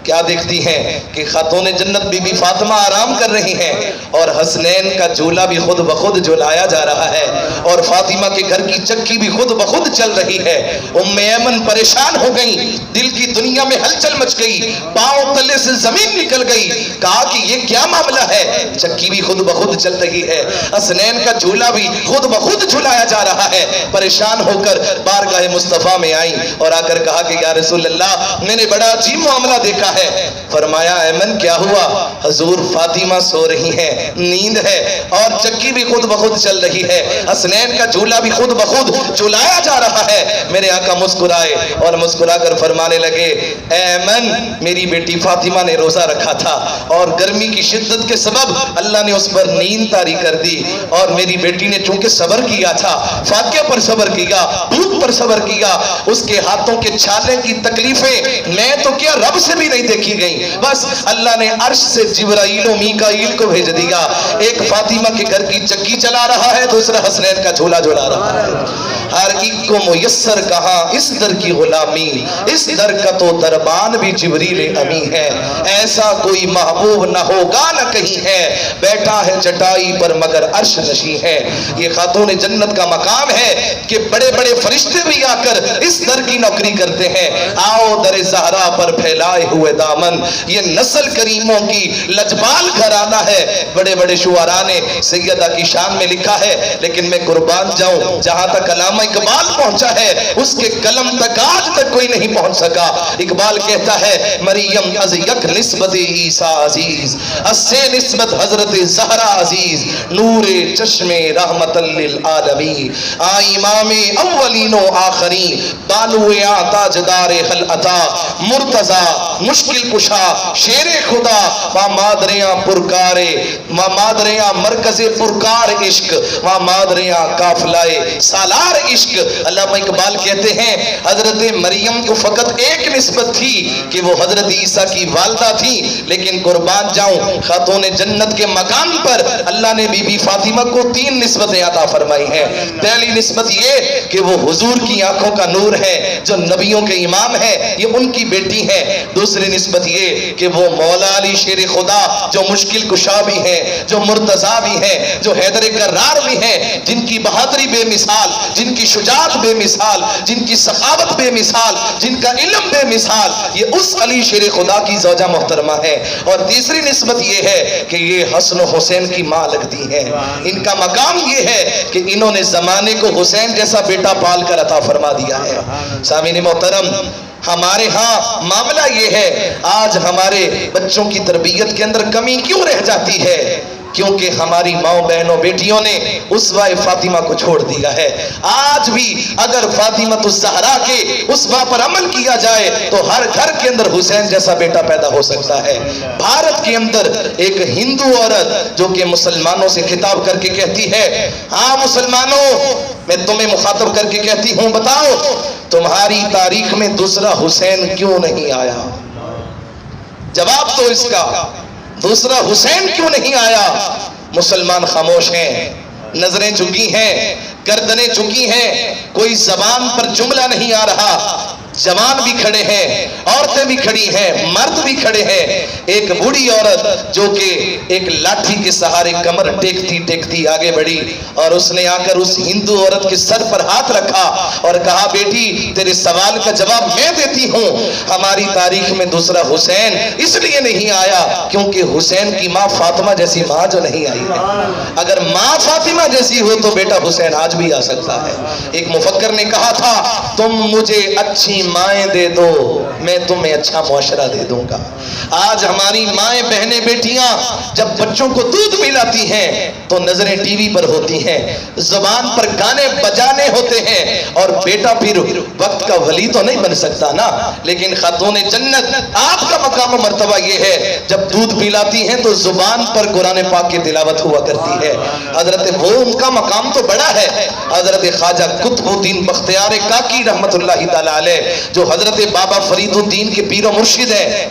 کیا دیکھتی ہیں کہ خاتون جنت بی بی فاطمہ آرام کر رہی ہیں اور حسنین کا جھولا بھی خود بخود جھلایا جا رہا ہے اور فاطمہ کے گھر کی چکی بھی خود بخود چل رہی ہے۔ ام ایمن پریشان ہو گئی، دل کی دنیا میں ہلچل مچ گئی، پاؤں تلے سے زمین نکل گئی، کہا کہ یہ کیا معاملہ ہے؟ چکی بھی خود بخود چل رہی ہے، حسنین کا جھولا بھی خود بخود جھلایا جا رہا ہے۔ پریشان ہو کر بارگاہ مصطفیٰ میں آئی اور آ کر کہا کہ یا رسول اللہ میں نے بڑا عجیب معاملہ دیکھا ہے۔ فرمایا ایمن کیا ہوا؟ حضور فاطمہ سو رہی ہیں، نیند ہے اور چکی بھی خود بخود چل رہی ہے، حسنین کا جھولا بھی خود بخود جھلایا جا رہا ہے۔ میرے آقا مسکرائے اور مسکرا کر فرمانے لگے ایمن میری بیٹی فاطمہ نے روزہ رکھا تھا اور گرمی کی شدت کے سبب اللہ نے اس پر نیند طاری کر دی اور میری بیٹی نے چونکہ صبر کیا تھا، فاقے پر صبر کیا، بھوک پر صبر کیا، اس کے ہاتھوں کے چھالے کی تکلیفیں میں تو کیا رب سے بھی نہیں دیکھی گئی، بس اللہ نے عرش سے جبرائیل و میکائیل کو بھیج دیا، ایک فاطمہ کے گھر کی چکی چلا رہا ہے، دوسرا حسنین کا جھولا جھلا رہا ہے۔ ہر ایک کو میسر کہاں اس در کی غلامی، اس در کا تو دربان بھی جبریل امی ہے، ایسا کوئی محبوب نہ ہوگا نہ کہیں ہے، بیٹھا ہے چٹائی پر مگر عرش نشیں ہے۔ یہ خاتون جنت کا مقام ہے کہ بڑے بڑے فرشتے بھی آ کر اس در کی نوکری کرتے ہیں۔ آؤ در زہرا پر پھیلائے ہوئے دامن، یہ نسل کریموں کی لجپال گھرانہ ہے۔ بڑے بڑے شعراء نے سیدہ کی شان میں لکھا ہے، لیکن میں قربان جاؤں جہاں تک علامہ اقبال پہنچا ہے اس کے قلم تک آج تک کوئی نہیں پہنچ سکا۔ اقبال کہتا ہے مریم از یک نسبت عیسیٰ عزیز، اس سے نسبت حضرت زہرا عزیز، نور چشم رحمت للعالمین، امام اولین و آخرین، بانو تاجدار حل عطا، مرتضی مشکل کشا شیر خدا، ماں مادریاں پرکارے، ماں مادریاں مرکز پرکار عشق، ماں مادریاں قافلائے سالار عشق۔ علامہ اقبال کہتے ہیں حضرت مریم کو فقط ایک نسبت تھی کہ وہ حضرت عیسیٰ کی والدہ تھی، لیکن قربان جاؤں خاتون جنت کے مقام پر اللہ نے بی بی فاطمہ کو 3 نسبتیں عطا فرمائی ہیں۔ پہلی نسبت یہ کہ وہ حضور کی آنکھوں کا نور ہے، جو نبیوں کے امام ہے، یہ ان کی بیٹی ہے۔ دوسری نسبت یہ کہ وہ مولا علی شیر خدا جو مشکل کشا بھی ہے، جو مرتضی بھی ہے، جو حیدر کرار بھی ہے، جن کی بہادری بے مثال، جن کی شجاعت بے مثال، جن کی سخاوت بے مثال، جن کا علم بے مثال، یہ اس علی شیر خدا کی زوجہ محترمہ ہے۔ اور تیسری نسبت یہ ہے کہ یہ حسن و حسین کی ماں لگتی ہیں۔ ان کا مقام یہ ہے کہ انہوں نے زمانے کو حسین جیسا بیٹا پال کر عطا فرما دیا ہے۔ سامعین محترم، ہمارے ہاں معاملہ یہ ہے آج ہمارے بچوں کی تربیت کے اندر کمی کیوں رہ جاتی ہے؟ کیونکہ ہماری ماں بہنوں بیٹیوں نے اسوہ فاطمہ کو چھوڑ دیا ہے۔ آج بھی اگر فاطمہ الزہرا کے اسوہ پر عمل کیا جائے تو ہر گھر کے اندر حسین جیسا بیٹا پیدا ہو سکتا ہے۔ بھارت کے اندر ایک ہندو عورت جو کہ مسلمانوں سے خطاب کر کے کہتی ہے، ہاں مسلمانوں میں تمہیں مخاطب کر کے کہتی ہوں، بتاؤ تمہاری تاریخ میں دوسرا حسین کیوں نہیں آیا؟ جواب تو اس کا دوسرا حسین کیوں نہیں آیا؟ مسلمان خاموش ہیں، نظریں جھکی ہیں، گردنیں جھکی ہیں، کوئی زبان پر جملہ نہیں آ رہا۔ جوان بھی کھڑے ہیں، عورتیں بھی کھڑی ہیں، مرد بھی کھڑے ہیں۔ ایک بوڑھی عورت جو کہ ایک لاٹھی کے سہارے کمر ٹیکتی ٹیکتی آگے بڑھی اور اس نے آ کر اس ہندو عورت کے سر پر ہاتھ رکھا اور کہا بیٹی تیرے سوال کا جواب میں دیتی ہوں، ہماری تاریخ میں دوسرا حسین اس لیے نہیں آیا کیونکہ حسین کی ماں فاطمہ جیسی ماں جو نہیں آئی ہے۔ اگر ماں فاطمہ جیسی ہو تو بیٹا حسین آج بھی آ سکتا ہے۔ ایک مفکر نے کہا تھا تم مجھے اچھی مائیں دے دو میں تمہیں اچھا معاشرہ دے دوں گا۔ آج ہماری مائیں بہنیں بیٹیاں جب بچوں کو دودھ پلاتی ہیں تو نظریں ٹی وی پر ہوتی ہیں، زبان پر گانے بجانے ہوتے ہیں، اور بیٹا پھر وقت کا ولی تو نہیں بن سکتا نا۔ لیکن خاتون جنت آپ کا مقام و مرتبہ یہ ہے جب دودھ پلاتی ہیں تو زبان پر قرآن پاک کی تلاوت ہوا کرتی ہے۔ حضرت وہ ان کا مقام تو بڑا ہے۔ حضرت خواجہ قطب الدین بختیار کاکی رحمت اللہ تعالی علیہ جو حضرت بابا فرید الدین کے پیر و مرشد ہے،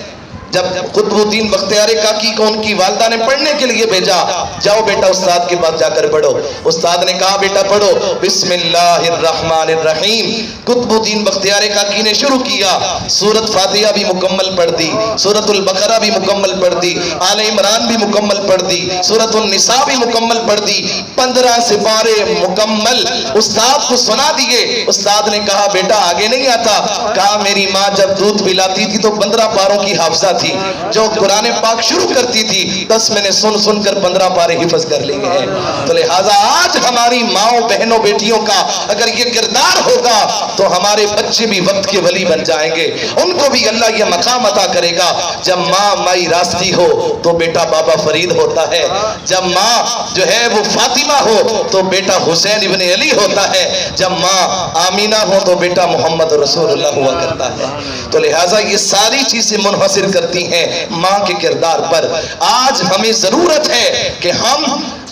جب قطب الدین بختیار کاکی کو ان کی والدہ نے پڑھنے کے لیے بھیجا، جاؤ بیٹا استاد کے پاس جا کر پڑھو۔ استاد نے کہا بیٹا پڑھو، بسم اللہ الرحمن الرحیم۔ قطب الدین بختیار کاکی نے شروع کیا، سورۃ فاتحہ بھی مکمل پڑھ دی، سورۃ البقرہ بھی مکمل پڑھ دی، آل عمران بھی مکمل پڑھ دی، سورۃ النساء بھی مکمل پڑھ دی، 15 سپارے مکمل استاد کو سنا دیے۔ استاد نے کہا بیٹا آگے نہیں آتا؟ کہا میری ماں جب دودھ پلاتی تھی تو 15 پاروں کی حافظہ تھی، جو قرآن پاک شروع کرتی تھی 10 میں نے سن کر 15 پارے حفظ کر لیے ہیں۔ تو لہٰذا آج ہماری ماؤں بہنوں بیٹیوں کا اگر یہ کردار ہوگا تو ہمارے بچے بھی وقت کے ولی بن جائیں گے، ان کو بھی اللہ یہ مقام عطا کرے گا۔ جب ماں مائی راستی ہو تو بیٹا بابا فرید ہوتا ہے، جب ماں جو ہے وہ فاطمہ ہو تو بیٹا حسین ابن علی ہوتا ہے، جب ماں آمینہ ہو تو بیٹا محمد رسول اللہ ہوا کرتا ہے۔ تو لہٰذا یہ ساری چیزیں منحصر کرتی ہیں ماں کے کردار پر۔ آج ہمیں ضرورت ہے کہ ہم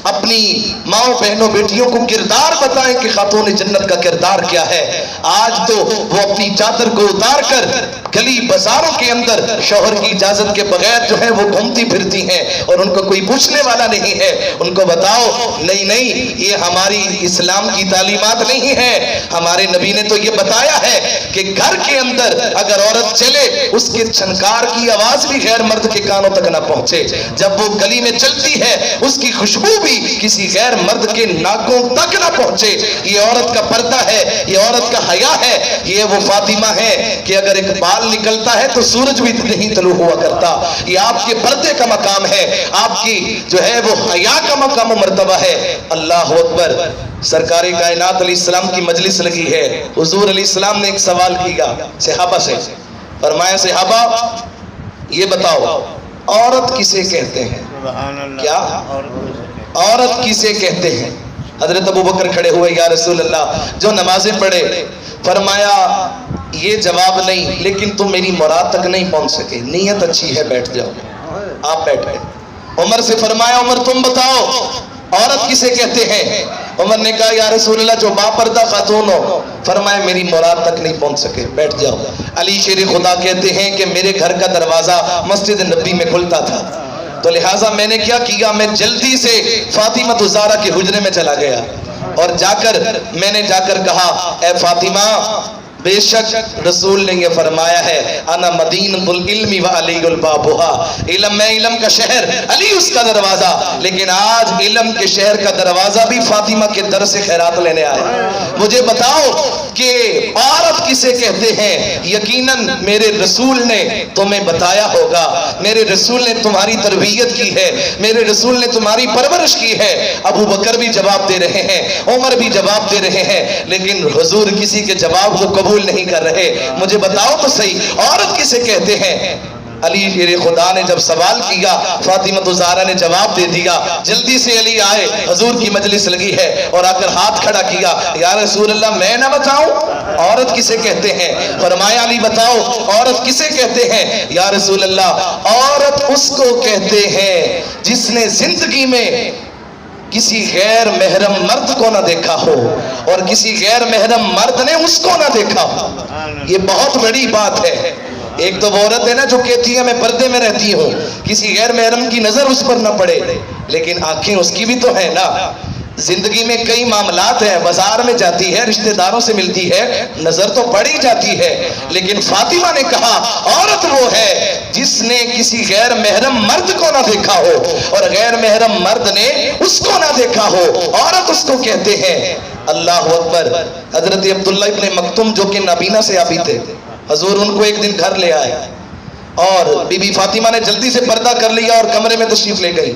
اپنی ماؤں بہنوں بیٹیوں کو کردار بتائیں کہ خاتون جنت کا کردار کیا ہے۔ آج تو وہ اپنی چادر کو اتار کر گلی بازاروں کے اندر شوہر کی اجازت کے بغیر جو ہے وہ گھومتی پھرتی ہیں اور ان کو کوئی پوچھنے والا نہیں ہے۔ ان کو بتاؤ نہیں یہ ہماری اسلام کی تعلیمات نہیں ہے، ہمارے نبی نے تو یہ بتایا ہے کہ گھر کے اندر اگر عورت چلے اس کے چھنکار کی آواز بھی غیر مرد کے کانوں تک نہ پہنچے، جب وہ گلی میں چلتی ہے اس کی خوشبو بھی کسی غیر مرد کے ناکوں تک نہ پہنچے۔ یہ عورت کا پردہ ہے، یہ عورت کا حیا ہے، یہ وہ فاطمہ ہے کہ اگر ایک بال نکلتا ہے تو سورج بھی نہیں طلوع ہوا کرتا۔ یہ آپ کے پردے کا مقام ہے، آپ کی جو ہے وہ حیا کا مقام و مرتبہ ہے۔ اللہ اکبر۔ سرکار کائنات علیہ السلام کی مجلس لگی ہے، حضور علیہ السلام نے ایک سوال کیا صحابہ سے، فرمایا صحابہ یہ بتاؤ عورت کسے کہتے ہیں؟ کیا عورت کسے کہتے ہیں؟ حضرت ابو بکر کھڑے ہوئے، یا رسول اللہ جو نمازیں پڑھے۔ فرمایا یہ جواب نہیں، لیکن تم میری مراد تک نہیں پہنچ سکے، نیت اچھی ہے بیٹھ جاؤ۔ آپ بیٹھ گئے۔ عمر سے فرمایا عمر تم بتاؤ عورت کسے کہتے ہیں؟ عمر نے کہا یا رسول اللہ جو باپردہ خاتون ہو۔ فرمایا میری مراد تک نہیں پہنچ سکے، بیٹھ جاؤ۔ علی شیر خدا کہتے ہیں کہ میرے گھر کا دروازہ مسجد نبی میں کھلتا تھا، تو لہٰذا میں نے کیا کیا، میں جلدی سے فاطمہ الزہرا کے حجرے میں چلا گیا اور میں نے جا کر کہا اے فاطمہ بے شک رسول نے یہ فرمایا ہے انا مدینۃ العلم و علی البابها، علم میں علم کا شہر، علی اس کا دروازہ، لیکن آج علم کے شہر کا دروازہ بھی فاطمہ کے در سے خیرات لینے آئے۔ مجھے بتاؤ کہ عورت کسے کہتے ہیں؟ یقیناً میرے رسول نے تمہیں بتایا ہوگا، میرے رسول نے تمہاری تربیت کی ہے، میرے رسول نے تمہاری پرورش کی ہے۔ ابو بکر بھی جواب دے رہے ہیں، عمر بھی جواب دے رہے ہیں، لیکن حضور کسی کے جواب کو قبول نہیں کر رہے۔ مجھے بتاؤ تو صحیح عورت کسے کہتے ہیں؟ علی شیر خدا نے جب سوال کیا، فاطمہ الزہرا نے جواب دے دیا۔ جلدی سے علی آئے، حضور کی مجلس لگی ہے، اور آ کر ہاتھ کھڑا کیا، یا رسول اللہ میں نہ بتاؤں عورت کسے کہتے ہیں؟ فرمایا علی بتاؤ عورت کسے کہتے ہیں؟ یا رسول اللہ عورت اس کو کہتے ہیں جس نے زندگی میں کسی غیر محرم مرد کو نہ دیکھا ہو اور کسی غیر محرم مرد نے اس کو نہ دیکھا ہو۔ یہ بہت بڑی بات ہے۔ ایک تو وہ عورت ہے نا جو کہتی ہے میں پردے میں رہتی ہوں، کسی غیر محرم کی نظر اس پر نہ پڑے، لیکن آنکھیں اس کی بھی تو ہے نا۔ زندگی میں کئی معاملات ہیں، بازار میں جاتی ہے، رشتہ داروں سے ملتی ہے، نظر تو پڑ ہی جاتی ہے، لیکن فاطمہ نے کہا عورت وہ ہے جس نے کسی غیر محرم مرد کو نہ دیکھا ہو اور غیر محرم مرد نے اس کو نہ دیکھا ہو، عورت اس کو کہتے ہیں۔ اللہ اکبر۔ حضرت عبداللہ ابن مکتوم جو کہ نابینا سے آبی تھے، حضور ان کو ایک دن گھر لے آئے اور بی بی فاطمہ نے جلدی سے پردہ کر لیا اور کمرے میں تشریف لے گئی۔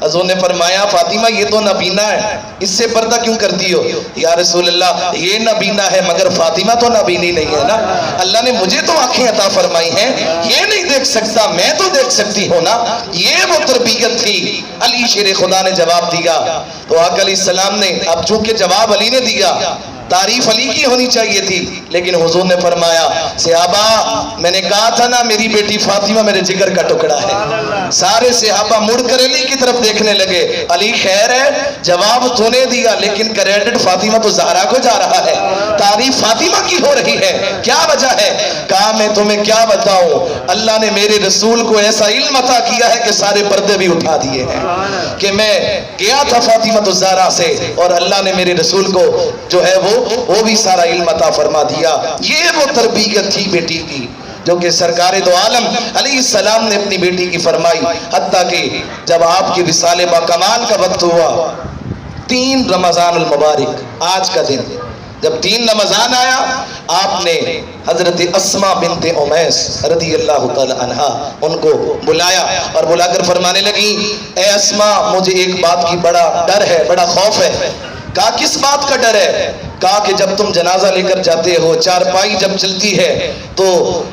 حضور نے فرمایا فاطمہ یہ تو نابینا ہے، اس سے پردہ کیوں کرتی ہو؟ یا رسول اللہ یہ نابینا ہے مگر فاطمہ تو نابینی نہیں ہے نا، اللہ نے مجھے تو آنکھیں عطا فرمائی ہیں، یہ نہیں دیکھ سکتا میں تو دیکھ سکتی ہوں نا، یہ وہ تربیت تھی۔ علی شیر خدا نے جواب دیا تو آقا علیہ السلام نے، اب چونکہ جواب علی نے دیا تعریف علی کی ہونی چاہیے تھی، لیکن حضور نے فرمایا صحابہ میں نے کہا تھا نا میری بیٹی فاطمہ میرے جگر کا ٹکڑا ہے۔ سارے صحابہ مڑ کر علی کی طرف دیکھنے لگے، علی خیر ہے جواب تو نے دیا لیکن کریڈٹ فاطمہ تو زہرا کو جا رہا ہے، تعریف فاطمہ کی ہو رہی ہے، کیا وجہ ہے؟ کہا میں تمہیں کیا بتاؤں، اللہ نے میرے رسول کو ایسا علم عطا کیا ہے کہ سارے پردے بھی اٹھا دیے ہیں، کہ میں گیا تھا فاطمہ تو زہرا سے اور اللہ نے میرے رسول کو جو ہے وہ بھی سارا علم عطا فرما دیا۔ یہ وہ تربیت تھی بیٹی کی جو کہ سرکار دو عالم علیہ السلام نے اپنی بیٹی کی فرمائی، حتیٰ کہ جب آپ کی وصال با کمال کا وقت ہوا 3 رمضان المبارک، آج کا دن جب 3 رمضان آیا، آپ نے حضرت اسماء بنت امیس رضی اللہ تعالی عنہا ان کو بلایا اور بلا کر فرمانے لگی اے اسماء مجھے ایک بات کی بڑا ڈر ہے، بڑا خوف ہے۔ کہا کس بات کا ڈر ہے؟ کہا کہ جب تم جنازہ لے کر جاتے ہو، چارپائی جب چلتی ہے تو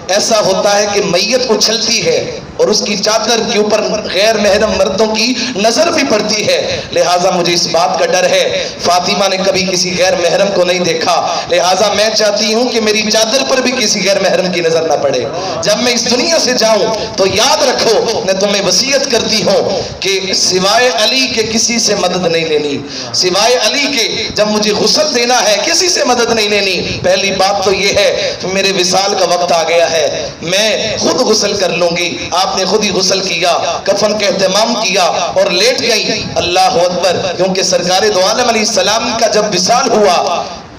ایسا ہوتا ہے کہ میت اچھلتی ہے اور اس کی چادر کے اوپر غیر محرم مردوں کی نظر بھی پڑتی ہے، لہٰذا مجھے اس بات کا ڈر ہے۔ فاطمہ نے کبھی کسی غیر محرم کو نہیں دیکھا، لہٰذا میں چاہتی ہوں کہ میری چادر پر بھی کسی غیر محرم کی نظر نہ پڑے، جب میں اس دنیا سے جاؤں تو یاد رکھو میں تمہیں وصیت کرتی ہوں کہ سوائے علی کے کسی سے مدد نہیں لینی، سوائے علی کے جب مجھے غسل دینا ہے کسی سے مدد نہیں لینی۔ پہلی بات تو یہ ہے کہ میرے وصال کا وقت آ گیا ہے، میں خود غسل کر لوں گی۔ آپ نے خود ہی غسل کیا، کفن کا اہتمام کیا اور لیٹ گئی۔ اللہ اکبر، کیونکہ سرکار دو عالم علیہ السلام کا جب وصال ہوا،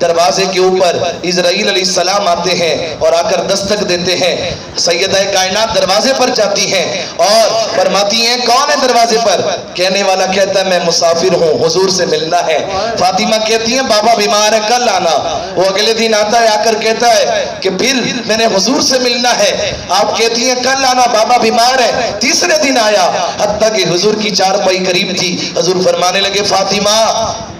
دروازے کے اوپر اسرائیل علیہ السلام آتے ہیں اور آ کر دستک دیتے ہیں، سیدہ کائنات دروازے پر جاتی ہیں اور فرماتی ہیں کون ہے دروازے پر؟ کہنے والا کہتا ہے میں مسافر ہوں، حضور سے ملنا ہے۔ فاطمہ کہتی ہیں بابا بیمار ہے کل آنا، وہ اگلے دن آتا ہے، آ کر کہتا ہے کہ پھر میں نے حضور سے ملنا ہے، آپ کہتی ہیں کل آنا بابا بیمار ہے، تیسرے دن آیا، حتیٰ کہ حضور کی چارپائی قریب تھی، حضور فرمانے لگے فاطمہ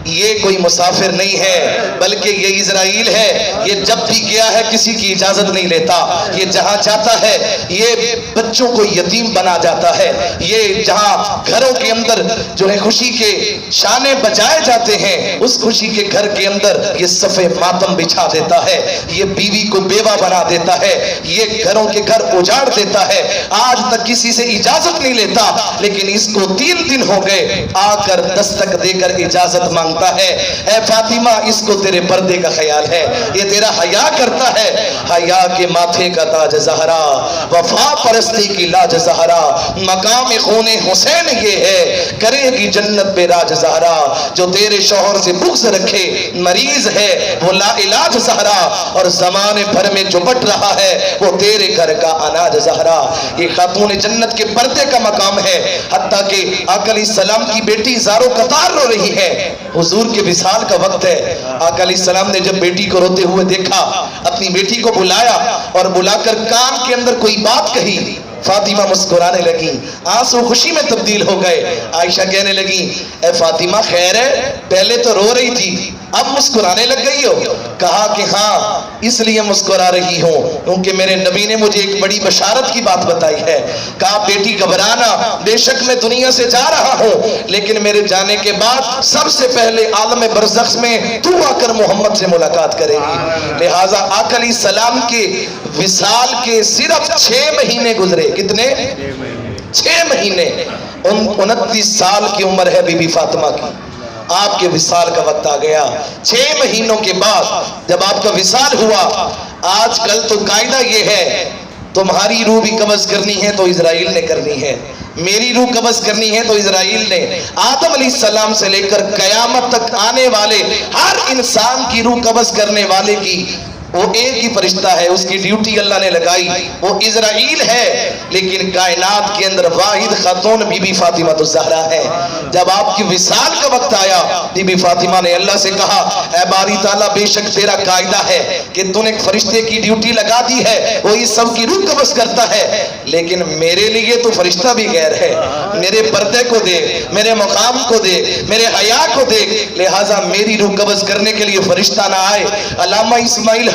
یہ کوئی مسافر نہیں ہے بلکہ یہ اسرائیل ہے، یہ جب بھی گیا ہے کسی کی اجازت نہیں لیتا، یہ جہاں جاتا ہے یہ بچوں کو یتیم بنا جاتا ہے، یہ جہاں گھروں کے اندر جو ہے خوشی کے شانے بجائے جاتے ہیں اس خوشی کے گھر کے اندر یہ صفے ماتم بچھا دیتا ہے، یہ بیوی کو بیوہ بنا دیتا ہے، یہ گھروں کے گھر اجاڑ دیتا ہے، آج تک کسی سے اجازت نہیں لیتا، لیکن اس کو 3 دن ہو گئے آ کر دستک دے کر اجازت مانگتا ہے۔ اے فاطمہ اس کو تیرے پردے کا خیال ہے، یہ تیرا حیا کرتا ہے، حیا کے ماتھے کا تاج زہرا، وفا پرستی کی لاج زہرا، مقام خون حسین یہ ہے، کرے گی جنت پہ راج زہرا، جو تیرے شوہر سے بغض رکھے مریض ہے وہ لا علاج زہرا، اور زمانے بھر میں جو بٹ رہا ہے وہ تیرے گھر کا اناج زہرا۔ یہ خاتون جنت کے پردے کا مقام ہے، حتیٰ کہ آقا علیہ السلام کی بیٹی زارو قطار رو رہی ہے، حضور کے وصال کا وقت ہے۔ آقا علیہ السلام نے جب بیٹی کو روتے ہوئے دیکھا، اپنی بیٹی کو بلایا اور بلا کر کان کے اندر کوئی بات کہی، فاطمہ مسکرانے لگی، آنسو خوشی میں تبدیل ہو گئے۔ عائشہ کہنے لگی اے فاطمہ خیر ہے، پہلے تو رو رہی تھی اب مسکرانے لگ گئی ہو؟ کہا کہ ہاں اس لیے مسکرا رہی ہوں کیونکہ میرے نبی نے مجھے ایک بڑی بشارت کی بات بتائی ہے۔ کہا بیٹی گھبرانا، بے شک میں دنیا سے جا رہا ہوں لیکن میرے جانے کے بعد سب سے پہلے عالم برزخ میں تو آ کر محمد سے ملاقات کرے گی، لہٰذا آقا علیہ السلام کے وصال کے صرف 6 مہینے گزرے۔ کتنے؟ 6 مہینے۔ 29 سال کی عمر ہے بی بی فاطمہ کی، آپ کے وصال کا وقت آ گیا۔ 6 مہینوں کے بعد جب آپ کا وصال ہوا، آج کل تو قاعدہ یہ ہے تمہاری روح بھی قبض کرنی ہے تو اسرائیل نے کرنی ہے، میری روح قبض کرنی ہے تو اسرائیل نے۔ آدم علیہ السلام سے لے کر قیامت تک آنے والے ہر انسان کی روح قبض کرنے والے کی وہ ایک ہی فرشتہ ہے، اس کی ڈیوٹی اللہ نے لگائی، وہ اسرائیل ہے، لیکن کائنات کے اندر واحد خاتون بی بی فاطمہ الزہرا ہے۔ جب آپ کی وصال کا وقت آیا، بی بی فاطمہ نے اللہ سے کہا اے باری تعالیٰ بے شک تیرا قاعدہ ہے کہ تو نے ایک فرشتے کی ڈیوٹی لگا دی ہے، وہ اس سب کی روح قبض کرتا ہے، لیکن میرے لیے تو فرشتہ بھی غیر ہے، میرے پردے کو دے، میرے مقام کو دے، میرے حیا کو دے، لہٰذا میری روح قبض کرنے کے لیے فرشتہ نہ آئے۔ علامہ اسماعیل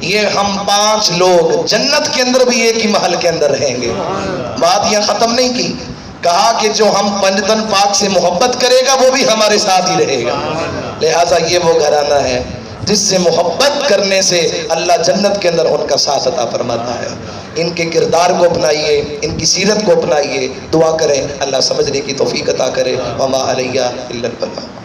یہ ہم 5 لوگ جنت کے اندر بھی ایک ہی محل کے اندر رہیں گے. بات یہ ختم نہیں کی، کہا کہ جو ہم پنجتن پاک سے محبت کرے گا وہ بھی ہمارے ساتھ ہی رہے گا. لہٰذا یہ وہ گھرانہ ہے جس سے محبت کرنے سے اللہ جنت کے اندر ان کا ساتھ عطا فرماتا ہے. ان کے کردار کو اپنائیے، ان کی سیرت کو اپنائیے، دعا کریں اللہ سمجھنے کی توفیق عطا کرے. وما علیہ الا البلاغ.